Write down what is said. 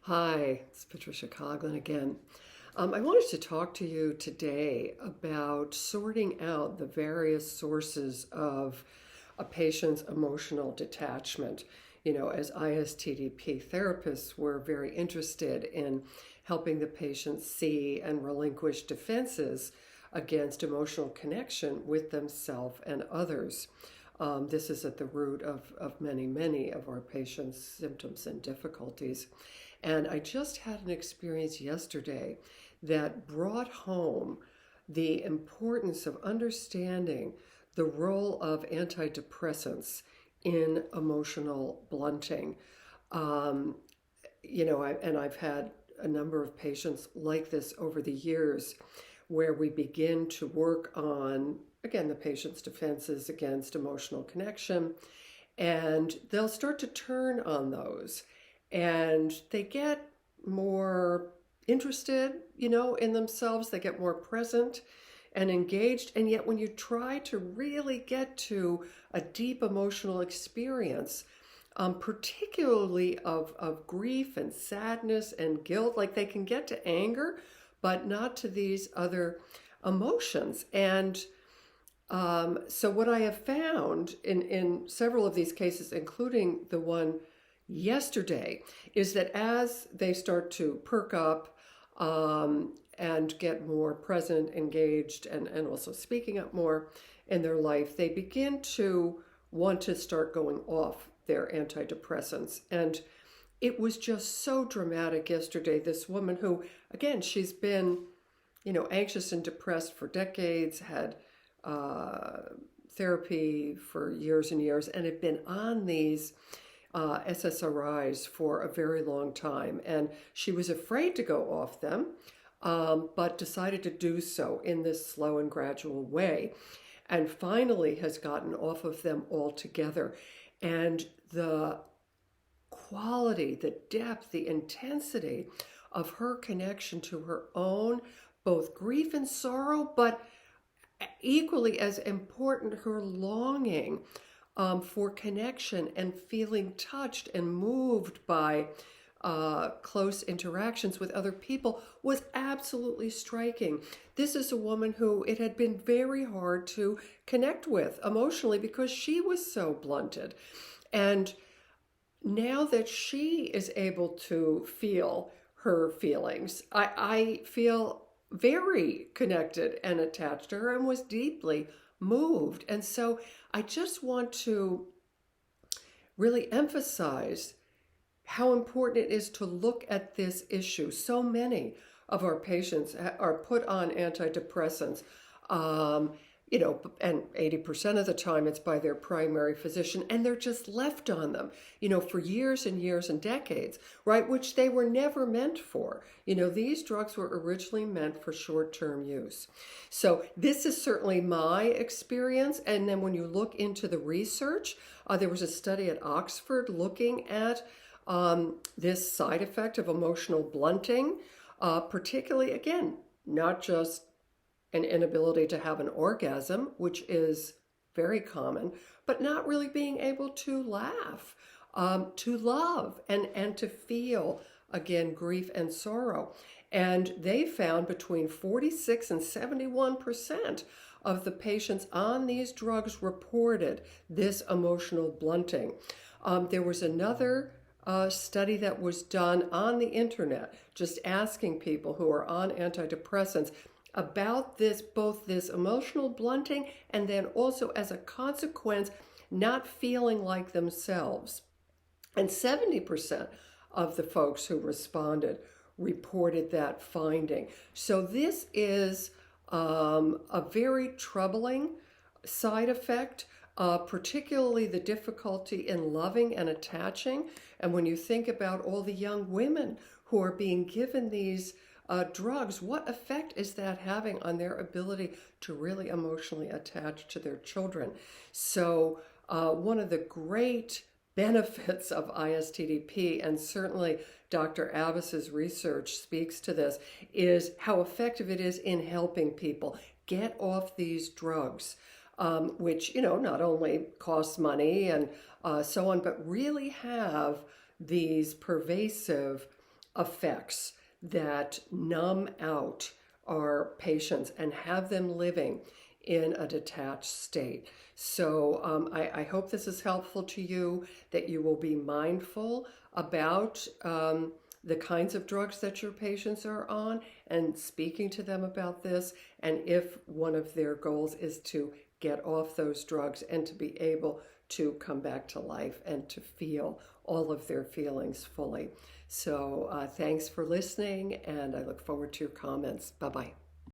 Hi, it's Patricia Coughlin again. I wanted to talk to you today about sorting out the various sources of a patient's emotional detachment. As ISTDP therapists, we're very interested in helping the patient see and relinquish defenses against emotional connection with themselves and others. This is at the root of many of our patients' symptoms and difficulties. And I just had an experience yesterday that brought home the importance of understanding the role of antidepressants in emotional blunting. Um, and I've had a number of patients like this over the years where we begin to work on, again, the patient's defenses against emotional connection, and they'll start to turn on those and they get more interested, in themselves. They get more present and engaged. And yet when you try to really get to a deep emotional experience, particularly of grief and sadness and guilt, like they can get to anger, but not to these other emotions. And so what I have found in several of these cases, including the one yesterday, is that as they start to perk up and get more present, engaged, and also speaking up more in their life, they begin to want to start going off their antidepressants. And it was just so dramatic yesterday. This woman who, again, she's been, anxious and depressed for decades, had uh, therapy for years and years, and had been on these SSRIs for a very long time. And she was afraid to go off them, but decided to do so in this slow and gradual way, and finally has gotten off of them altogether. And the quality, the depth, the intensity of her connection to her own both grief and sorrow, but equally as important, her longing for connection and feeling touched and moved by close interactions with other people was absolutely striking. This is a woman who it had been very hard to connect with emotionally because she was so blunted. And now that she is able to feel her feelings, I feel very connected and attached to her and was deeply moved. And so I just want to really emphasize how important it is to look at this issue. So many of our patients are put on antidepressants, and 80% of the time it's by their primary physician, and they're just left on them, for years and years and decades, right? Which they were never meant for. These drugs were originally meant for short-term use. So this is certainly my experience. And then when you look into the research, there was a study at Oxford looking at this side effect of emotional blunting, particularly, again, not just an inability to have an orgasm, which is very common, but not really being able to laugh, to love, and to feel, again, grief and sorrow. And they found between 46 and 71% of the patients on these drugs reported this emotional blunting. There was another study that was done on the internet, just asking people who are on antidepressants about this, both this emotional blunting and then also as a consequence, not feeling like themselves. And 70% of the folks who responded reported that finding. So this is a very troubling side effect, particularly the difficulty in loving and attaching. And when you think about all the young women who are being given these drugs, what effect is that having on their ability to really emotionally attach to their children? So one of the great benefits of ISTDP, and certainly Dr. Abbas's research speaks to this, is how effective it is in helping people get off these drugs, which, not only costs money and so on, but really have these pervasive effects that numb out our patients and have them living in a detached state. So I hope this is helpful to you, that you will be mindful about the kinds of drugs that your patients are on and speaking to them about this. And if one of their goals is to get off those drugs and to be able to come back to life and to feel all of their feelings fully. So thanks for listening, and I look forward to your comments. Bye-bye.